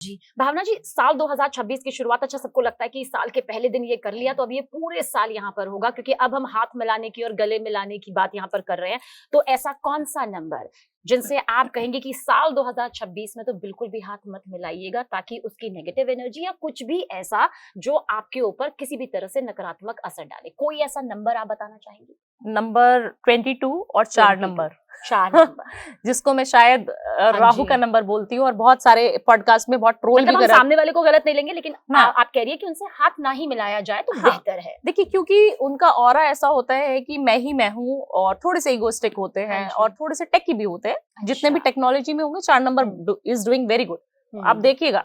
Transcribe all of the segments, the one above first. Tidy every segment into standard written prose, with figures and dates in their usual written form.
जी, भावना जी, साल 2026 की शुरुआत, अच्छा सबको लगता है कि इस साल के पहले दिन ये कर लिया तो अब ये पूरे साल यहाँ पर होगा, क्योंकि अब हम हाथ मिलाने की और गले मिलाने की बात यहाँ पर कर रहे हैं। तो ऐसा कौन-सा नंबर जिनसे आप कहेंगे कि साल 2026 में तो बिल्कुल भी हाथ मत मिलाइएगा, ताकि उसकी नेगेटिव एनर्जी या कुछ भी ऐसा जो आपके ऊपर किसी भी तरह से नकारात्मक असर डाले? कोई ऐसा नंबर आप बताना चाहेंगी? नंबर 22 और 4 22, नंबर 4 नंबर। जिसको मैं शायद हाँ राहु का जी। नंबर बोलती हूँ, और बहुत सारे पॉडकास्ट में बहुत ट्रोल मतलब भी हम करा। सामने वाले को गलत नहीं लेंगे, लेकिन हाँ, आप कह रही है कि उनसे हाथ ना ही मिलाया जाए तो हाँ, बेहतर है। देखिए क्योंकि उनका ऑरा ऐसा होता है कि मैं ही मैं हूँ, और थोड़े से इगोस्टिक होते हाँ हैं जी। और थोड़े से टेकी भी होते हैं। जितने भी अच्छा। टेक्नोलॉजी में होंगे 4 number is doing very good. आप हुँ। देखिएगा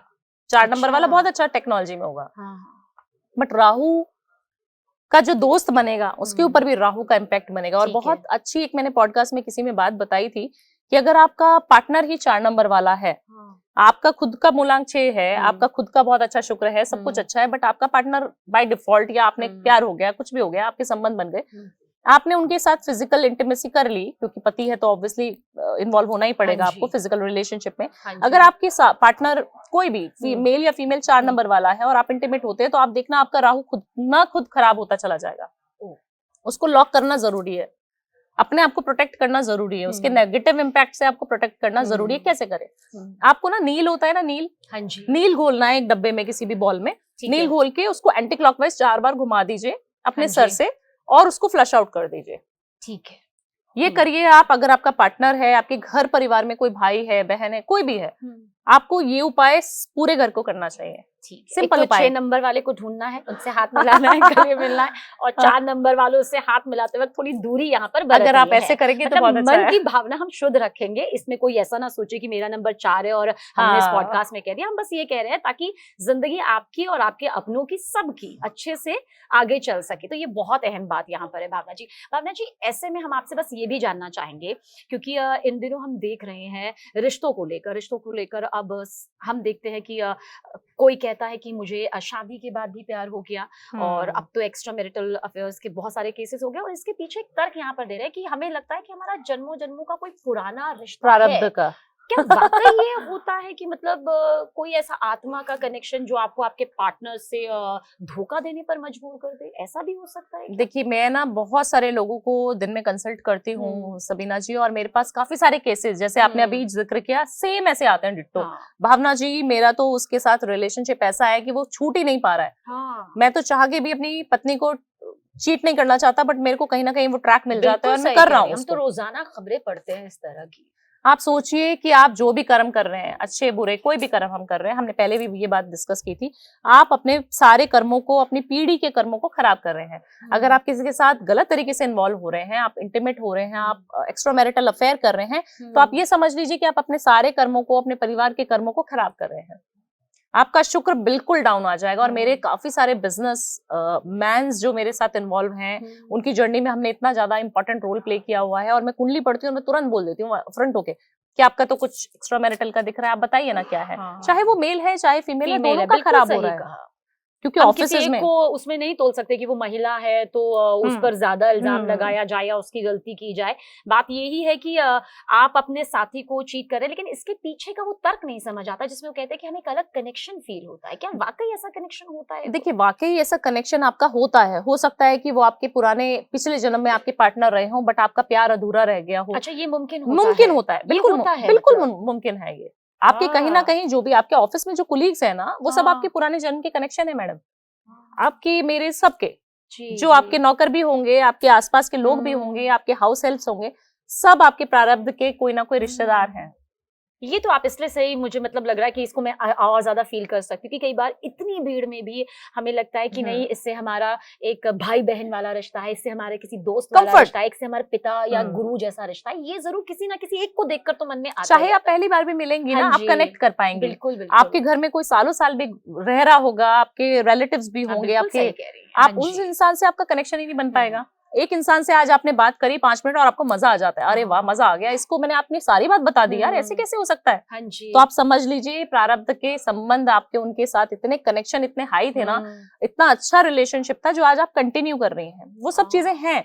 4 नंबर वाला अच्छा। बहुत अच्छा टेक्नोलॉजी में होगा। हाँ, हाँ। बट राहु का जो दोस्त बनेगा उसके हुँ। ऊपर भी राहु का इम्पैक्ट बनेगा। और ठीक है। बहुत अच्छी एक मैंने पॉडकास्ट में किसी में बात बताई थी कि अगर आपका पार्टनर ही 4 नंबर वाला है, हाँ। आपका खुद का मूलांक 6 है, हुँ। आपका खुद का बहुत अच्छा शुक्र है, सब कुछ हुँ। अच्छा है, बट आपका पार्टनर बाय डिफॉल्ट या आपने हुँ। प्यार हो गया, कुछ भी हो गया, आपके संबंध बन गए, हुँ। आपने उनके साथ फिजिकल इंटीमेसी कर ली, क्योंकि पति है तो ऑब्वियसली इन्वॉल्व होना ही हाँ पड़ेगा आपको जी। फिजिकल रिलेशनशिप में। हाँ अगर जी। आपके पार्टनर कोई भी मेल या फीमेल 4 हुँ। नंबर वाला है और आप इंटीमेट होते हैं, तो आप देखना आपका राहु खुद खराब होता चला जाएगा। ओह! उसको लॉक करना जरूरी है, अपने आप को प्रोटेक्ट करना जरूरी है, उसके हुँ। नेगेटिव इम्पैक्ट से आपको प्रोटेक्ट करना जरूरी है। हुँ। कैसे करें? हुँ। आपको ना नील होता है ना, नील हाँ जी। नील घोलना है एक डब्बे में, किसी भी बॉल में ठीक नील है। घोल के उसको एंटी क्लॉकवाइज 4 बार घुमा दीजिए हाँ अपने सर जी। से, और उसको फ्लश आउट कर दीजिए। ठीक है। ये हुँ। करिए आप। अगर आपका पार्टनर है, आपके घर परिवार में कोई भाई है, बहन है, कोई भी है, हुँ। आपको ये उपाय पूरे घर को करना चाहिए। ठीक है। एक सिंपल तो 6 उपाय। नंबर वाले को ढूँढना है, उनसे हाथ मिलाना है, गले मिलना है, और 4 नंबर वालों से हाथ मिलाते वक़्त थोड़ी दूरी यहाँ पर अगर आप बरतनी ऐसे है। करेंगे तो मतलब बहुत अच्छा मन है। की भावना हम शुद्ध रखेंगे, इसमें कोई ऐसा ना सोचे कि मेरा नंबर 4 है और हमने इस हाँ, पॉडकास्ट में कह दिया। हम बस ये कह रहे हैं ताकि ज़िंदगी आपकी और आपके अपनों की, सबकी अच्छे से आगे चल सके। तो ये बहुत अहम बात यहाँ पर है भावना जी। भावना जी, ऐसे में हम आपसे बस ये भी जानना चाहेंगे, क्योंकि इन दिनों हम देख रहे हैं रिश्तों को लेकर अब हम देखते हैं कि कोई कहता है कि मुझे शादी के बाद भी प्यार हो गया, और अब तो एक्स्ट्रा मैरिटल अफेयर्स के बहुत सारे केसेस हो गए, और इसके पीछे एक तर्क यहाँ पर दे रहे हैं कि हमें लगता है कि हमारा जन्मों जन्मों का कोई पुराना रिश्ता है। प्रारब्ध का। क्या वाकई ये होता है कि मतलब कोई ऐसा आत्मा का कनेक्शन जो आपको आपके पार्टनर से धोखा देने पर मजबूर कर दे, ऐसा भी हो सकता है क्या? देखिए मैं ना बहुत सारे लोगों को दिन में कंसल्ट करती हुँ। हूँ सबीना जी, और मेरे पास काफी सारे केसेस जैसे आपने हुँ। अभी जिक्र किया सेम ऐसे आते हैं डिट्टो। हाँ। भावना जी, मेरा तो उसके साथ रिलेशनशिप ऐसा है कि वो छूट ही नहीं पा रहा है। हाँ। मैं तो चाह के भी अपनी पत्नी को चीट नहीं करना चाहता, बट मेरे को कहीं ना कहीं वो ट्रैक मिल जाता है बिल्कुल और मैं सही कर कह रहा रही हूँ हैं। हम तो उसको। रोज़ाना खबरें पढ़ते हैं इस तरह की। आप सोचिए कि आप जो भी कर्म कर रहे हैं, अच्छे बुरे कोई भी कर्म हम कर रहे हैं, हमने पहले भी ये बात डिस्कस की थी, आप अपने सारे कर्मों को, अपनी पीढ़ी के कर्मों को खराब कर रहे हैं। अगर आप किसी के साथ गलत तरीके से इन्वॉल्व हो रहे हैं, आप इंटीमेट हो रहे हैं, आप एक्स्ट्रा मैरिटल अफेयर कर रहे हैं, तो आप ये समझ लीजिए कि आप अपने सारे कर्मों को, अपने परिवार के कर्मों को खराब कर रहे हैं। आपका शुक्र बिल्कुल डाउन आ जाएगा। और मेरे काफी सारे बिजनेस मैन्स जो मेरे साथ इन्वॉल्व हैं, उनकी जर्नी में हमने इतना ज्यादा इंपॉर्टेंट रोल प्ले किया हुआ है, और मैं कुंडली पढ़ती हूँ और मैं तुरंत बोल देती हूँ फ्रंट होके कि आपका तो कुछ एक्स्ट्रा मैरिटल का दिख रहा है, आप बताइए ना क्या है। हाँ। चाहे वो मेल है चाहे फीमेल है, फीमेल दोनों है, का बिल्कुल खराब हो सही रहा है। कहा। क्योंकि हम किसी ऑफिसेज एक में को उसमें नहीं तोल सकते कि वो महिला है तो उस पर ज्यादा इल्जाम लगाया जाए या उसकी गलती की जाए। बात यही है कि आप अपने साथी को चीट कर रहे हैं, लेकिन इसके पीछे का वो तर्क नहीं समझ आता, जिसमें वो कहते हैं कि हमें एक अलग कनेक्शन फील होता है। क्या वाकई ऐसा कनेक्शन होता है? देखिए वाकई ऐसा कनेक्शन आपका होता है। हो सकता है कि वो आपके पुराने पिछले जन्म में आपके पार्टनर रहे हों, बट आपका प्यार अधूरा रह गया हो। अच्छा, ये मुमकिन होता मुमकिन है? होता है, ये बिल्कुल होता है बिल्कुल मतलब? मुमकिन है ये। आपके कहीं ना कहीं जो भी आपके ऑफिस में जो कुलीग्स है ना, वो सब आपके हाँ। पुराने जन्म के कनेक्शन है मैडम। हाँ। आपके मेरे सबके, जी जो जी। आपके नौकर भी होंगे, आपके आसपास के लोग भी होंगे, आपके हाउस हेल्प्स होंगे, सब आपके प्रारब्ध के कोई ना कोई रिश्तेदार हैं। ये तो आप इसलिए सही, मुझे मतलब लग रहा है कि इसको मैं और ज़्यादा फ़ील कर सकती हूँ, क्योंकि कई बार इतनी भीड़ में भी हमें लगता है कि नहीं, इससे हमारा एक भाई-बहन वाला रिश्ता है, इससे हमारे किसी दोस्त वाला कंफर्ट। रिश्ता है, इससे हमारे पिता या गुरु जैसा रिश्ता है। ये ज़रूर किसी ना किसी एक को देखकर तो मन में आता चाहे ही आप आता है। पहली बार भी मिलेंगी हाँ ना, आप जी। कनेक्ट कर पाएंगी। बिल्कुल, बिल्कुल। आपके घर में कोई सालों साल भी रह रहा होगा, आपके रिलेटिव्स भी आप होंगे, बिल्कुल आपके सही कह रही हैं। हाँ आप उस जी। इंसान से आपका कनेक्शन ही नहीं बन पाएगा। एक इंसान से आज आपने बात करी 5 मिनट और आपको मजा आ जाता है, अरे वाह मजा आ गया, इसको मैंने अपनी सारी बात बता दी यार, ऐसे कैसे हो सकता है। हाँ जी। तो आप समझ लीजिए प्रारब्ध के संबंध आपके उनके साथ इतने कनेक्शन इतने हाई थे ना, इतना अच्छा रिलेशनशिप था जो आज आप कंटिन्यू कर रही हैं, वो सब चीजें हैं।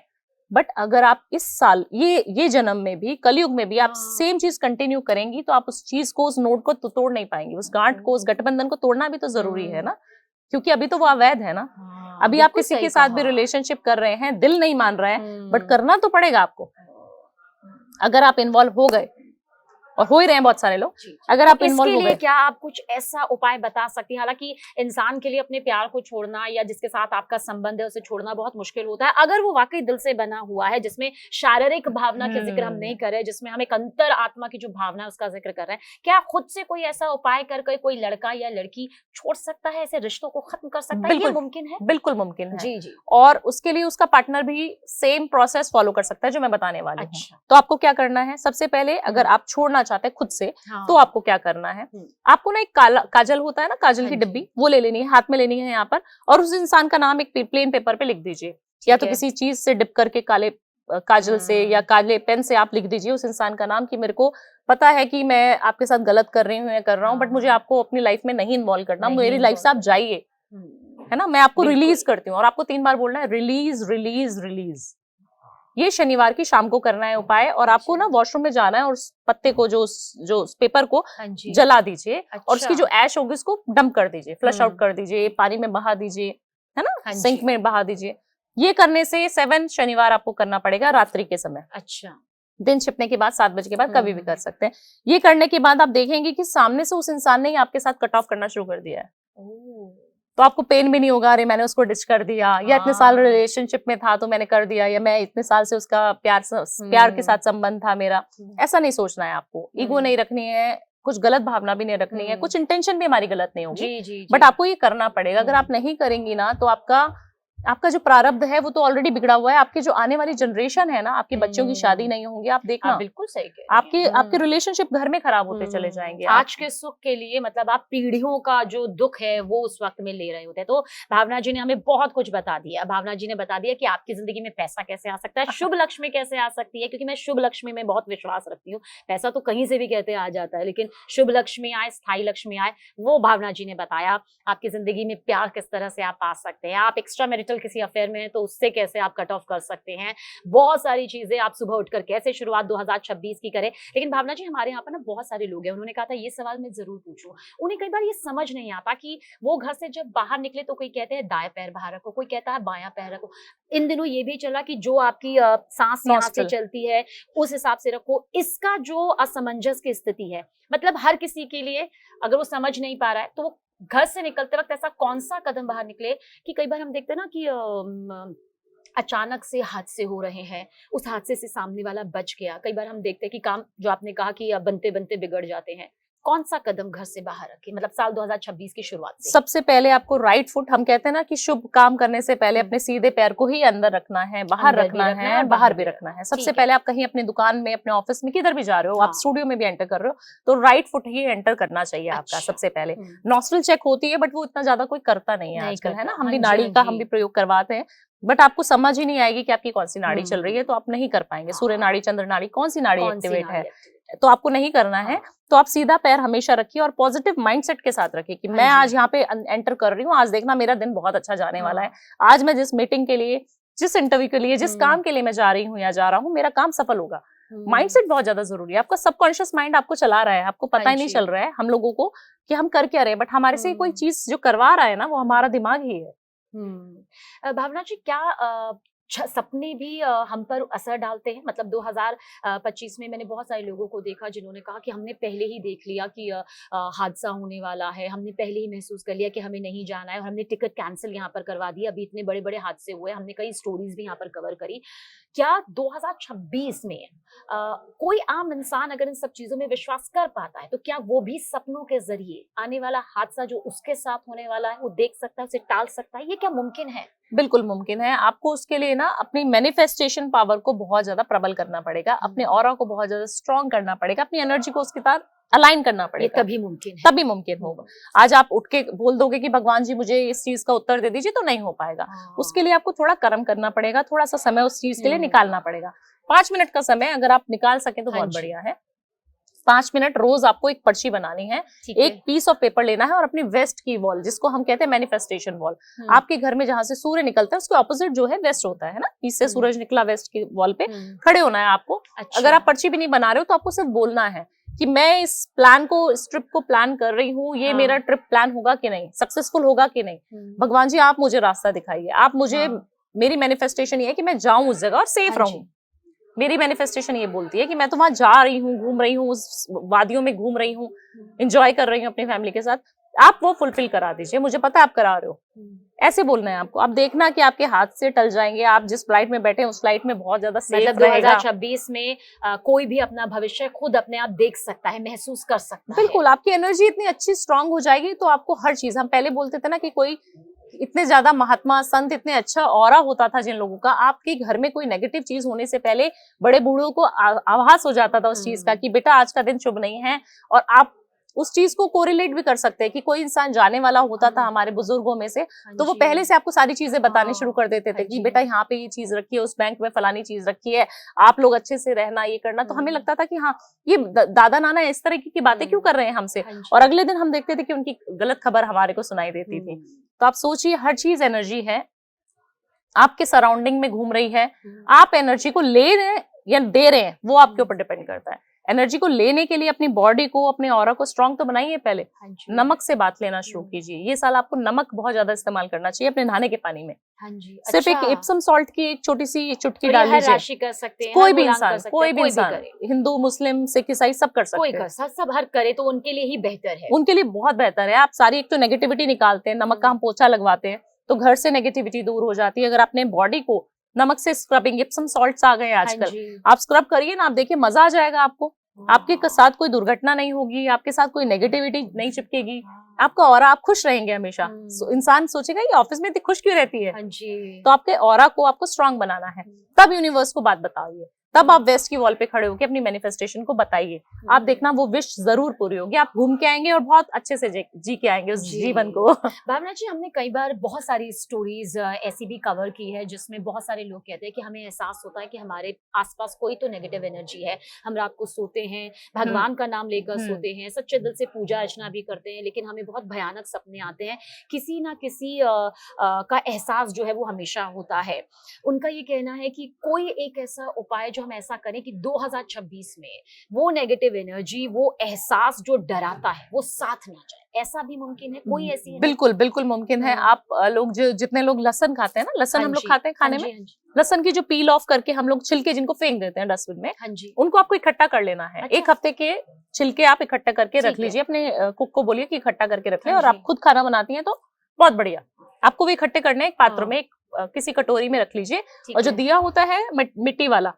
बट अगर आप इस साल ये जन्म में भी, कलयुग में भी आप हाँ। सेम चीज कंटिन्यू करेंगी तो आप उस चीज को, उस नोट को तो तोड़ नहीं पाएंगी, उस गांठ को, उस गठबंधन को तोड़ना भी तो जरूरी है ना, क्योंकि अभी तो वो अवैध है ना। हाँ, अभी आप बिल्कुल किसी सही के साथ भी कहा। रिलेशनशिप कर रहे हैं, दिल नहीं मान रहा है, बट हम्म। करना तो पड़ेगा आपको। अगर आप इन्वॉल्व हो गए, और हो ही रहे हैं बहुत सारे लोग, जी, जी। अगर तो आप इसके इन्वॉल्व हो लिए गए, क्या आप कुछ ऐसा उपाय बता सकती हैं? हालांकि इंसान के लिए अपने प्यार को छोड़ना या जिसके साथ आपका संबंध है उसे छोड़ना बहुत मुश्किल होता है, अगर वो वाकई दिल से बना हुआ है, जिसमें शारीरिक भावना के जिक्र हम नहीं कर रहे, जिसमें हम एक अंतर आत्मा की जो भावना है उसका जिक्र कर रहे हैं, क्या खुद से कोई ऐसा उपाय करके कोई लड़का या लड़की छोड़ सकता है, ऐसे रिश्तों को खत्म कर सकता है? ये बिल्कुल मुमकिन है? बिल्कुल मुमकिन है। जी जी। और उसके लिए उसका पार्टनर भी सेम प्रोसेस फॉलो कर सकता है जो मैं बताने वाली हूँ। अच्छा। तो आपको क्या करना है, सबसे पहले अगर आप छोड़ना चाहते हैं खुद से, तो हाँ। आपको क्या करना है, आपको ना एक काजल होता है ना, काजल की हाँ जी। डिब्बी, वो ले लेनी है, हाथ में लेनी है यहाँ पर, और उस इंसान का नाम एक प्लेन पेपर पे लिख दीजिए, या तो है। किसी चीज से डिप करके काले काजल से या काले पेन से आप लिख दीजिए उस इंसान का नाम, कि मेरे को पता है कि मैं आपके साथ गलत कर रही हूँ या कर रहा हूँ, बट मुझे आपको अपनी लाइफ में नहीं इन्वॉल्व करना, नहीं मेरी लाइफ से आप जाइए, है ना, मैं आपको बिल्कुल। रिलीज करती हूँ। और आपको 3 बार बोलना है, रिलीज रिलीज रिलीज। ये शनिवार की शाम को करना है उपाय। और आपको ना वॉशरूम में जाना है और उस पत्ते को, जो उस पेपर को हाँ जी। जला दीजिए, और उसकी अच्छा। जो ऐश होगी उसको डंप कर दीजिए, फ्लश आउट कर दीजिए, पानी में बहा दीजिए, है ना, हाँ सिंक जी। में बहा दीजिए। ये करने से 7 शनिवार आपको करना पड़ेगा रात्रि के समय। अच्छा। दिन छिपने के बाद 7 बजे के बाद कभी भी कर सकते हैं। ये करने के बाद आप देखेंगे कि सामने से उस इंसान ने ही आपके साथ कट ऑफ करना शुरू कर दिया है। तो आपको पेन भी नहीं होगा, अरे मैंने उसको डिच कर दिया, या इतने साल हाँ। रिलेशनशिप में था तो मैंने कर दिया, या मैं इतने साल से उसका प्यार के साथ संबंध था मेरा। ऐसा नहीं सोचना है आपको, ईगो नहीं रखनी है, कुछ गलत भावना भी नहीं रखनी है, कुछ इंटेंशन भी हमारी गलत नहीं होगी, जी जी बट आपको ये करना पड़ेगा। अगर आप नहीं करेंगी ना, तो आपका जो प्रारब्ध है वो तो ऑलरेडी बिगड़ा हुआ है। आपकी जो आने वाली जनरेशन है ना, आपके बच्चों की शादी नहीं होंगी, आप देखना, आप बिल्कुल सही कह रही हैं। आपके रिलेशनशिप घर में खराब होते चले जाएंगे। आज के सुख के लिए मतलब आप पीढ़ियों का जो दुख है वो उस वक्त में ले रहे होते हैं। तो भावना जी ने हमें बहुत कुछ बता दिया। भावना जी ने बता दिया कि आपकी जिंदगी में पैसा कैसे आ सकता है, शुभ लक्ष्मी कैसे आ सकती है, क्योंकि मैं शुभ लक्ष्मी में बहुत विश्वास रखती हूँ। पैसा तो कहीं से भी कहते आ जाता है, लेकिन शुभ लक्ष्मी आए, स्थायी लक्ष्मी आए, वो भावना जी ने बताया। आपकी जिंदगी में प्यार किस तरह से आप पा सकते हैं, आप एक्स्ट्रा मैरिटल किसी अफेयर में हैं तो उससे कैसे आप कट ऑफ कर सकते हैं, बहुत सारी चीजें, आप सुबह उठकर कैसे शुरुआत 2026 की करें। लेकिन भावना जी, हमारे यहाँ पर ना बहुत सारे लोग हैं, उन्होंने कहा था ये सवाल मैं जरूर पूछूं। उन्हें कई बार ये समझ नहीं आता कि वो घर से जब बाहर निकले तो कोई कहते हैं दाएं पैर बाहर रखो, कोई कहता है बायां पैर रखो। इन दिनों ये भी चला कि जो आपकी सांस यहाँ से Nostril। चलती है उस हिसाब से रखो। इसका जो असमंजस की स्थिति है, मतलब हर किसी के लिए अगर वो समझ नहीं पा रहा है तो वो घर से निकलते वक्त ऐसा कौन सा कदम बाहर निकले कि कई बार हम देखते हैं ना कि अचानक से हादसे हो रहे हैं, उस हादसे से सामने वाला बच गया। कई बार हम देखते हैं कि काम जो आपने कहा कि बनते बनते बिगड़ जाते हैं। कौन सा कदम घर से बाहर रखें, मतलब साल 2026 की शुरुआत से? सबसे पहले आपको राइट फुट, हम कहते हैं ना कि शुभ काम करने से पहले अपने सीधे पैर को ही अंदर रखना है, बाहर अंदर भी रखना रखना है है, और बाहर भी रखना है। सबसे ठीक है। पहले आप कहीं अपनी दुकान में, अपने ऑफिस में, किधर भी जा रहे हो, आप हाँ। स्टूडियो में भी एंटर कर रहे हो, तो राइट फुट ही एंटर करना चाहिए आपका अच्छा। सबसे पहले। नॉस्ट्रल चेक होती है, बट वो इतना ज्यादा कोई करता नहीं है नहीं आजकल, है ना। करता। हम हाँ भी जी, नाड़ी हाँ का जी। हम भी प्रयोग करवाते हैं, बट आपको समझ ही नहीं आएगी कि आपकी कौन सी नाड़ी चल रही है, तो आप नहीं कर पाएंगे। सूर्य नाड़ी, चंद्र नाड़ी, कौन सी नाड़ी कौन सी एक्टिवेट नाड़ी है, एक्टिवेट? तो आपको नहीं करना है। हाँ। तो आप सीधा पैर हमेशा रखिए और पॉजिटिव माइंडसेट के साथ रखिए कि हाँ मैं जी। आज यहाँ पे एंटर कर रही हूँ, आज देखना मेरा दिन बहुत अच्छा जाने वाला है। आज मैं जिस मीटिंग के लिए, जिस इंटरव्यू के लिए, जिस काम के लिए मैं जा रही हूँ या जा रहा हूँ, मेरा काम सफल होगा। माइंडसेट बहुत ज्यादा जरूरी है। आपका सबकॉन्शियस माइंड आपको चला रहा है, आपको पता हाँ ही नहीं जी। चल रहा है हम लोगों को कि हम कर क्या रहे हैं, बट हमारे से कोई चीज जो करवा रहा है ना, वो हमारा दिमाग ही है। भावना जी, क्या सपने भी हम पर असर डालते हैं? मतलब 2025 में मैंने बहुत सारे लोगों को देखा जिन्होंने कहा कि हमने पहले ही देख लिया कि हादसा होने वाला है, हमने पहले ही महसूस कर लिया कि हमें नहीं जाना है और हमने टिकट कैंसिल यहाँ पर करवा दी। अभी इतने बड़े बड़े हादसे हुए, हमने कई स्टोरीज भी यहाँ पर कवर करी। क्या 2026 में कोई आम इंसान अगर इन सब चीजों में विश्वास कर पाता है तो क्या वो भी सपनों के जरिए आने वाला हादसा जो उसके साथ होने वाला है वो देख सकता है, उसे टाल सकता है? ये क्या मुमकिन है? बिल्कुल मुमकिन है। आपको उसके लिए ना अपनी मैनिफेस्टेशन पावर को बहुत ज्यादा प्रबल करना पड़ेगा, अपने ऑरा को बहुत ज्यादा स्ट्रॉन्ग करना पड़ेगा, अपनी एनर्जी को उसके साथ अलाइन करना ये पड़ेगा, तभी मुमकिन है। तभी मुमकिन होगा। आज आप उठ के बोल दोगे कि भगवान जी मुझे इस चीज का उत्तर दे दीजिए, तो नहीं हो पाएगा। उसके लिए आपको थोड़ा कर्म करना पड़ेगा, थोड़ा सा समय उस चीज के लिए निकालना पड़ेगा। 5 मिनट का समय अगर आप निकाल सके तो हाँ बहुत जी। बढ़िया है। 5 मिनट रोज आपको एक पर्ची बनानी है, ठीक है। एक पीस ऑफ पेपर लेना है और अपनी वेस्ट की वॉल, जिसको हम कहते हैं मैनिफेस्टेशन वॉल, आपके घर में जहां से सूर्य निकलता है उसके ऑपोजिट जो है वेस्ट होता है ना, ईस्ट से सूरज निकला वेस्ट की वॉल पे खड़े होना है आपको। अच्छा। अगर आप पर्ची भी नहीं बना रहे हो तो आपको सिर्फ बोलना है कि मैं इस प्लान को, इस ट्रिप को प्लान कर रही हूँ, ये मेरा ट्रिप प्लान होगा कि नहीं, सक्सेसफुल होगा कि नहीं, भगवान जी आप मुझे रास्ता दिखाइए, आप मुझे, मेरी मैनिफेस्टेशन ये है कि मैं जाऊं उस जगह और सेफ रहूं। मेरी मैनिफेस्टेशन ये बोलती है कि मैं तो वहां जा रही हूँ, घूम रही हूँ, उस वादियों में घूम रही हूँ, एंजॉय कर रही हूँ अपनी फैमिली के साथ, आप वो फुलफिल करा दीजिए, मुझे पता है आप करा रहे हो। ऐसे बोलना है आपको। आप देखना कि आपके हाथ से टल जाएंगे, आप जिस फ्लाइट में बैठे हैं उस फ्लाइट में बहुत ज्यादा सेफ मतलब रहेगा। 2026 में कोई भी अपना भविष्य खुद अपने आप देख सकता है, महसूस कर सकता है। बिल्कुल, आपकी एनर्जी इतनी अच्छी स्ट्रांग हो जाएगी तो आपको हर चीज, हम पहले बोलते थे ना कि कोई इतने ज्यादा महात्मा संत, इतने अच्छा ऑरा होता था जिन लोगों का, आपके घर में कोई नेगेटिव चीज होने से पहले बड़े बूढ़ों को आभास हो जाता था उस चीज का कि बेटा आज का दिन शुभ नहीं है। और आप उस चीज को कोरिलेट भी कर सकते हैं कि कोई इंसान जाने वाला होता था हमारे बुजुर्गों में से, तो वो पहले से आपको सारी चीजें बताने शुरू कर देते थे कि बेटा यहाँ पे ये चीज रखी है, उस बैंक में फलानी चीज रखी है, आप लोग अच्छे से रहना, ये करना। तो हमें लगता था कि हाँ ये दादा नाना इस तरह की बातें क्यों कर रहे हैं हमसे, और अगले दिन हम देखते थे कि उनकी गलत खबर हमारे को सुनाई देती थी। तो आप सोचिए, हर चीज एनर्जी है, आपके सराउंडिंग में घूम रही है, आप एनर्जी को ले रहे हैं या दे रहे हैं वो आपके ऊपर डिपेंड करता है। एनर्जी को लेने के लिए अपनी बॉडी को, अपने ऑरा को स्ट्रांग तो बनाइए पहले। नमक से बात लेना शुरू कीजिए। ये साल आपको नमक बहुत ज्यादा इस्तेमाल करना चाहिए अपने नहाने के पानी में। सिर्फ एक इप्सम सॉल्ट की एक छोटी सी चुटकी डाल लीजिए। कर सकते हैं, कोई भी इंसान, कोई भी इंसान, हिंदू मुस्लिम सिख ईसाई सब कर सकते हैं, सब हर करे तो उनके लिए ही बेहतर है, उनके लिए बहुत बेहतर है। आप सारी एक तो नेगेटिविटी निकालते हैं, नमक का हम पोछा लगवाते हैं तो घर से नेगेटिविटी दूर हो जाती है। अगर आपने बॉडी को नमक से स्क्रबिंग, इप्सम सॉल्ट्स आ गए आजकल, आप स्क्रब करिए ना, आप देखिए मजा आ जाएगा आपको। आपके साथ कोई दुर्घटना नहीं होगी, आपके साथ कोई नेगेटिविटी नहीं चिपकेगी, आपका ऑरा, आप खुश रहेंगे हमेशा। इंसान सोचेगा ये ऑफिस में इतनी खुश क्यों रहती है। तो आपके ऑरा को आपको स्ट्रांग बनाना है, तब यूनिवर्स को बात बताइए, तब आप वेस्ट की वॉल पे खड़े होकर अपनी मैनिफेस्टेशन को बताइए। आप देखना वो विश जरूर पूरी होगी, आप घूम के आएंगे और बहुत अच्छे से जी के आएंगे उस जीवन को। भावना जी, हमने कई बार बहुत सारी स्टोरीज ऐसी भी कवर की है जिसमें बहुत सारे लोग कहते हैं कि हमें एहसास होता है कि हमारे आसपास कोई तो नेगेटिव एनर्जी है। हम रात को सोते हैं, भगवान का नाम लेकर सोते हैं, सच्चे दिल से पूजा अर्चना भी करते हैं, लेकिन हमें बहुत भयानक सपने आते हैं। किसी ना किसी का एहसास जो है वो हमेशा होता है। उनका ये कहना है कि कोई एक ऐसा उपाय हम ऐसा करें कि 2026 में वो नेगेटिव एनर्जी, वो एहसास जो डराता है, वो साथ ना जाए। ऐसा भी मुमकिन है? कोई ऐसी है? बिल्कुल बिल्कुल मुमकिन है। आप लोग जितने लोग लहसुन खाते हैं ना, लहसुन हम लोग खाते हैं खाने में, लहसुन की जो पील ऑफ करके हम लोग छिलके जिनको फेंक देते हैं डस्टबिन में, उनको आपको इकट्ठा कर लेना है। एक हफ्ते के छिलके आप इकट्ठा करके रख लीजिए, अपने कुक को बोलिए कि इकट्ठा करके रख ले। और आप खुद खाना बनाती हैं तो बहुत बढ़िया, आपको वो इकट्ठे करने एक पात्र में, किसी कटोरी में रख लीजिए, और जो दिया होता है मिट्टी वाला,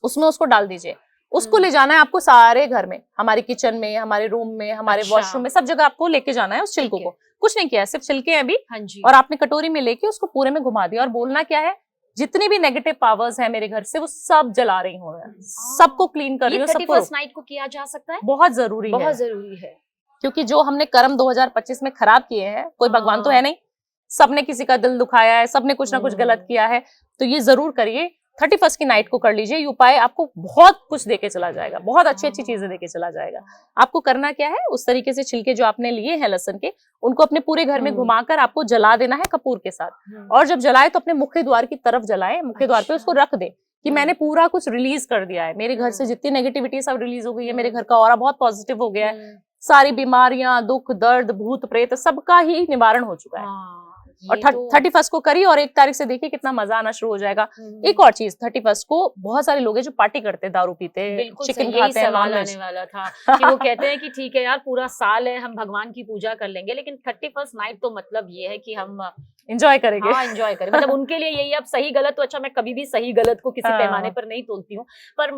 उसमें उसको डाल दीजिए। उसको ले जाना है आपको सारे घर में, हमारे किचन में, हमारे रूम में, हमारे वॉशरूम में, सब जगह आपको लेके जाना है उस छिलकों को। कुछ नहीं किया, सिर्फ छिलके हैं अभी, और आपने कटोरी में लेके उसको पूरे में घुमा दिया, और बोलना क्या है, जितनी भी नेगेटिव पावर्स है मेरे घर से वो सब जला रही हूँ, सबको क्लीन कर रही हूँ। 31 नाइट को किया जा सकता है? बहुत जरूरी है, बहुत जरूरी है, क्योंकि जो हमने कर्म 2025 में खराब किए हैं, कोई भगवान तो है नहीं, सबने किसी का दिल दुखाया है, सबने कुछ ना कुछ गलत किया है, तो ये जरूर करिए। 31 की नाइट को कर लीजिए, ये उपाय आपको बहुत कुछ देके चला जाएगा, बहुत अच्छी अच्छी चीजें देके चला जाएगा। आपको करना क्या है, उस तरीके से छिलके जो आपने लिए हैं लहसुन के, उनको अपने पूरे घर में घुमाकर आपको जला देना है कपूर के साथ। और जब जलाए तो अपने मुख्य द्वार की तरफ जलाए, मुख्य द्वार पे उसको रख दे कि मैंने पूरा कुछ रिलीज कर दिया है, मेरे घर से जितनी नेगेटिविटी सब रिलीज हो गई है, मेरे घर का ऑरा बहुत पॉजिटिव हो गया है, सारी बीमारियां, दुख दर्द, भूत प्रेत सबका ही निवारण हो चुका है। और 31 को करिए, और 1 तारीख से देखिए कितना मजा आना शुरू हो जाएगा। एक और चीज, 31 को बहुत सारे लोग हैं जो पार्टी करते हैं, दारू पीते हैं, चिकन खाते हैं, नॉन वेज। वाला था कि वो कहते हैं कि ठीक है यार, पूरा साल है, हम भगवान की पूजा कर लेंगे, लेकिन 31 नाइट तो मतलब ये है कि हम एंजॉय करेंगे। हाँ, एंजॉय करें। मतलब उनके लिए यही, अब सही गलत तो अच्छा, मैं कभी भी सही गलत को किसी पैमाने पर नहीं तोलती हूँ, पर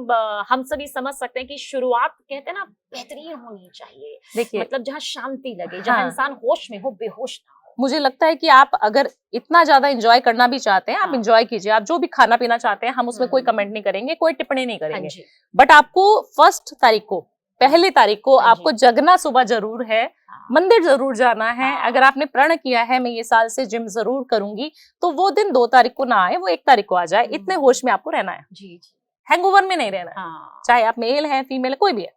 हम सभी समझ सकते हैं कि शुरुआत कहते हैं ना बेहतरीन होनी चाहिए। देखिए, मतलब जहाँ शांति लगे, जहाँ इंसान होश में हो, बेहोश ना हो। मुझे लगता है कि आप अगर इतना ज्यादा एंजॉय करना भी चाहते हैं, आप एंजॉय कीजिए, आप जो भी खाना पीना चाहते हैं, हम उसमें कोई कमेंट नहीं करेंगे, कोई टिप्पणी नहीं करेंगे, बट आपको 1 तारीख को, पहली तारीख को आपको जगना सुबह जरूर है, मंदिर जरूर जाना है। अगर आपने प्रण किया है मैं ये साल से जिम जरूर करूंगी, तो वो दिन 2 तारीख को ना आए, वो 1 तारीख को आ जाए। इतने होश में आपको रहना है, हैंगओवर में नहीं रहना है, चाहे आप मेल है फीमेल है, कोई भी है,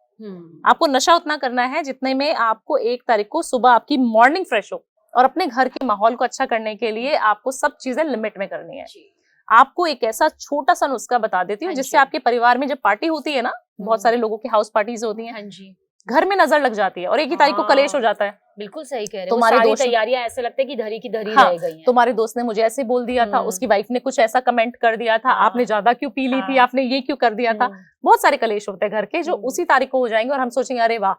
आपको नशा उतना करना है जितने में आपको 1 तारीख को सुबह आपकी मॉर्निंग फ्रेश हो, और अपने घर के माहौल को अच्छा करने के लिए आपको सब चीजें लिमिट में करनी है। आपको एक ऐसा छोटा सा नुस्खा बता देती हूँ हाँ जिससे जी। आपके परिवार में जब पार्टी होती है ना, बहुत सारे लोगों की हाउस पार्टीज होती हैं, हाँ जी, घर में नजर लग जाती है और 1 ही तारीख को कलेश हो जाता है। बिल्कुल सही कह रहे हो। तुम्हारे सारी दोस्त- तैयारियां ऐसे लगता है कि धरी की धरी हाँ, रह गई हैं। तुम्हारे दोस्त ने मुझे ऐसे बोल दिया था, उसकी वाइफ ने कुछ ऐसा कमेंट कर दिया था, हाँ। आपने ज्यादा क्यों पी ली थी, हाँ। आपने ये क्यों कर दिया था। बहुत सारे कलेश होते हैं घर के जो उसी तारीख को हो जाएंगे और हम सोचेंगे अरे वाह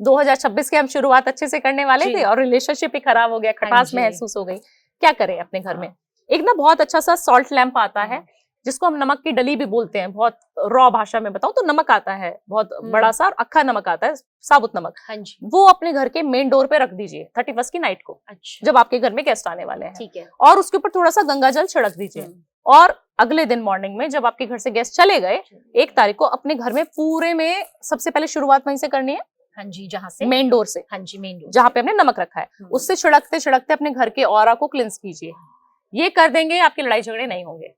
2026 के हम शुरुआत अच्छे से करने वाले जी। थे और रिलेशनशिप ही खराब हो गया, हाँ खटास जी। महसूस हो गई। क्या करें अपने घर में? हाँ। एक ना बहुत अच्छा सा सॉल्ट लैंप आता है जिसको हम नमक की डली भी बोलते हैं, बहुत रॉ भाषा में बताऊं तो नमक आता है, बहुत बड़ा सा और अक्खा नमक आता है, साबुत नमक। हाँ जी। वो अपने घर के मेन डोर पे रख दीजिए 31 की नाइट को, अच्छा, जब आपके घर में गेस्ट आने वाले हैं, ठीक है। और उसके ऊपर थोड़ा सा गंगा जल छिड़क दीजिए। और अगले दिन मॉर्निंग में जब आपके घर से गेस्ट चले गए 1 तारीख को, अपने घर में पूरे में सबसे पहले शुरुआत वहीं से करनी है, हाँ जी, जहाँ से मेन डोर से, हाँ जी, मेन डोर जहाँ पे हमने नमक रखा है, उससे छिड़कते छिड़कते अपने घर के ऑरा को क्लिंस कीजिए। ये कर देंगे, आपके लड़ाई झगड़े नहीं होंगे।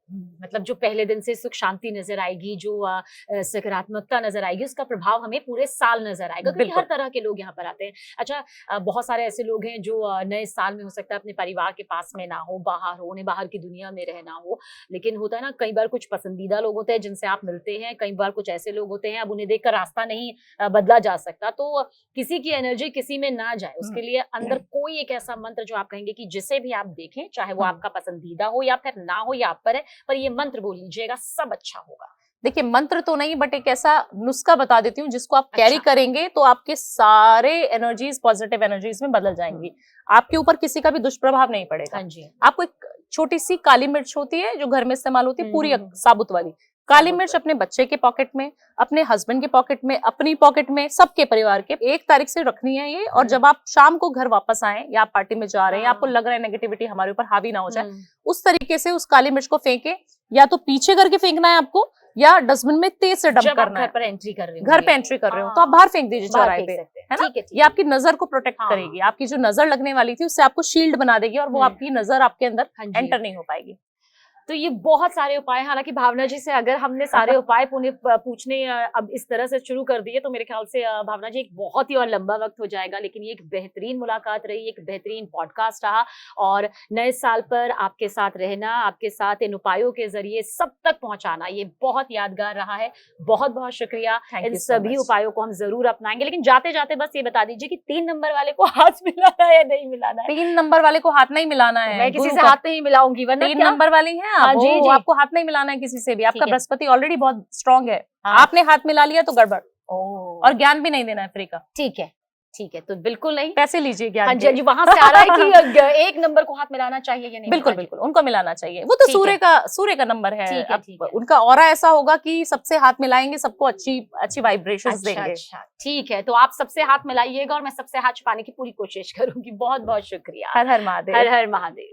मतलब जो पहले दिन से सुख शांति नजर आएगी, जो सकारात्मकता नजर आएगी, उसका प्रभाव हमें पूरे साल नजर आएगा, क्योंकि हर तरह के लोग यहाँ पर आते हैं। अच्छा, बहुत सारे ऐसे लोग हैं जो नए साल में हो सकता है अपने परिवार के पास में ना हो, बाहर हो, उन्हें बाहर की दुनिया में रहना हो, लेकिन होता है ना कई बार कुछ पसंदीदा लोग होते हैं जिनसे आप मिलते हैं, कई बार कुछ ऐसे लोग होते हैं अब उन्हें देखकर रास्ता नहीं बदला जा सकता। तो किसी की एनर्जी किसी में ना जाए, उसके लिए अंदर कोई एक ऐसा मंत्र जो आप कहेंगे कि जिसे भी आप देखें, चाहे वो आपका पसंदीदा हो या फिर ना हो या आप पर है, पर ये मंत्र बोल लीजिएगा, सब अच्छा होगा। देखिए, मंत्र तो नहीं, बट एक ऐसा नुस्खा बता देती हूँ जिसको आप कैरी अच्छा। करेंगे तो आपके सारे एनर्जीज पॉजिटिव एनर्जीज में बदल जाएंगी, आपके ऊपर किसी का भी दुष्प्रभाव नहीं पड़ेगा। हाँ जी। आपको एक छोटी सी काली मिर्च होती है जो घर में इस्तेमाल होती है, पूरी हम्म। साबुत वाली काली साबुत मिर्च अपने बच्चे के पॉकेट में, अपने हस्बैंड के पॉकेट में, अपनी पॉकेट में, सबके परिवार के 1 तारीख से रखनी है ये। और जब आप शाम को घर वापस आए या आप पार्टी में जा रहे हैं, आपको लग रहा है नेगेटिविटी हमारे ऊपर हावी ना हो जाए, उस तरीके से उस काली मिर्च को फेंके, या तो पीछे करके फेंकना है आपको या डस्टबिन में तेज से डंप करना है। घर पर एंट्री कर रहे हो, घर पे एंट्री कर रहे हो तो आप बाहर फेंक दीजिए चौराहे पे, है ना। ये आपकी नजर को प्रोटेक्ट करेगी, आपकी जो नजर लगने वाली थी उससे आपको शील्ड बना देगी और वो आपकी नजर आपके अंदर एंटर नहीं हो पाएगी। तो ये बहुत सारे उपाय, हालांकि भावना जी से अगर हमने सारे उपाय पूछने अब इस तरह से शुरू कर दिए तो मेरे ख्याल से भावना जी एक बहुत ही और लंबा वक्त हो जाएगा, लेकिन ये एक बेहतरीन मुलाकात रही, एक बेहतरीन पॉडकास्ट रहा, और नए साल पर आपके साथ रहना, आपके साथ इन उपायों के जरिए सब तक पहुंचाना, ये बहुत यादगार रहा है। बहुत बहुत शुक्रिया। इन सभी उपायों को हम जरूर अपनाएंगे, लेकिन जाते जाते बस ये बता दीजिए कि 3 नंबर वाले को हाथ मिलाना है या नहीं मिलाना है? 3 नंबर वाले को हाथ नहीं मिलाना है, मैं किसी से हाथ नहीं मिलाऊंगी, वरना 3 नंबर वाली है हाँ, जी, जी। आपको हाथ नहीं मिलाना है किसी से भी। आपका बृहस्पति ऑलरेडी बहुत स्ट्रांग है, आपने हाथ मिला लिया तो गड़बड़। और ज्ञान भी नहीं देना है फ्री का। ठीक है, ठीक है, तो बिल्कुल नहीं, पैसे लीजिए ज्ञान। हाँ जी, वहां से आ रहा है कि 1 नंबर को हाथ मिलाना चाहिए या नहीं? बिल्कुल बिल्कुल, उनको मिलाना चाहिए, वो तो सूर्य का नंबर है। ठीक है। उनका ऑरा ऐसा होगा कि सबसे हाथ मिलाएंगे, सबको अच्छी वाइब्रेशंस देंगे। अच्छा, ठीक है, तो आप सबसे हाथ मिलाइएगा और मैं सबसे हाथ छुपाने की पूरी कोशिश करूंगी। बहुत बहुत शुक्रिया। हर हर महादेव। हर हर महादेव।